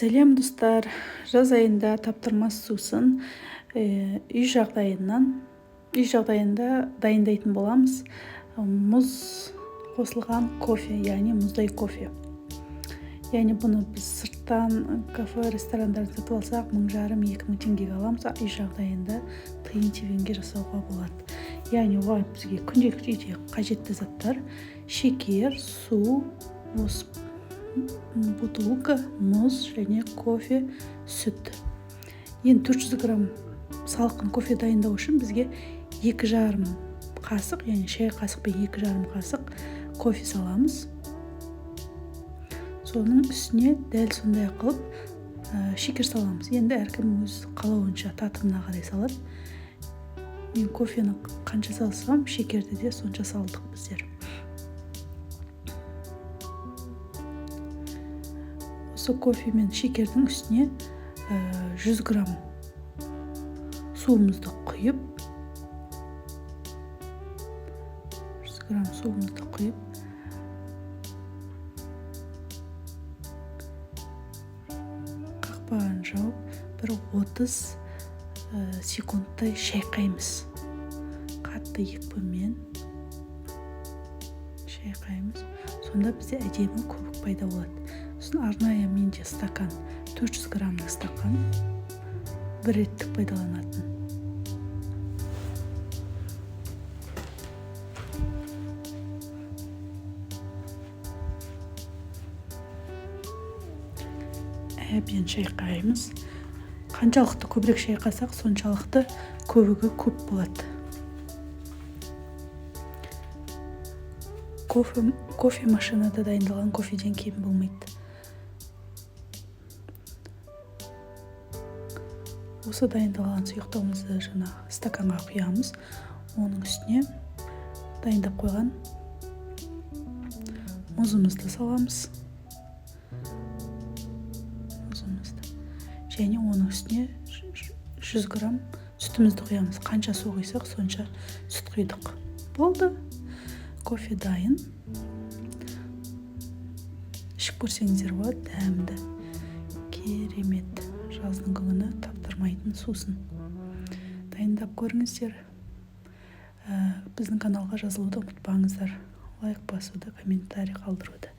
Сәлем достар, жаз айында таптырмас сусын үй жағдайында дайындайтын боламыз. Мұз қосылған кофе, яғни мұздай кофе. Яғни бұны біз сырттан кафе, ресторандардан сатып алсақ, 1500-2000 теңгеге аламыз, үй жағдайында тиын-тебенге жасауға болады. Яғни оған бізге күнделікті үйде қажетті заттар: шекер, су, бутылка, мұз және кофе, сүт. Енді 400 грамм салқын кофе дайындау үшін бізге 2,5 қасық, яғни шай қасықпен 2,5 қасық кофе саламыз. Соның үстіне дәл сондай қылып шекер саламыз. Енді әркім өз қалауынша татымына қарай салады. Мен кофені қанша салсам, шекерді де сонша салдық біздер. Осы кофе мен шекердің үстіне 100 грамм суымызды құйып, қақпағын жауып, бір 30 секундтай шайқаймыз. Қатты екпінмен шайқаймыз. Сонда бізде әдемі көбік пайда болады. Сосын арнайы менде стакан, 400 граммның стакан, бір реттік пайдаланатын. Әбден шайқаймыз. Қаншалықты көбірек шайқасақ, соншалықты көбігі көп болады. Кофе машинада дайындалған кофеден кем болмайды. Осы дайындалған сұйықтығымызды стаканға құямыз. Оның үстіне дайындап қойған мұзымызды саламыз. Және оның үстіне 100 грамм сүтімізді құямыз. Қанша су құйсақ, сонша сүт құйдық. Болды. Кофе дайын. Ішіп көрсеңіздер болады, дәмді, керемет. Жаздың күні таптырмайтын сусын. Дайындап көріңіздер. Біздің каналға жазылуды ұмытпаңыздар. Лайк басуды, комментарий қалдыруды.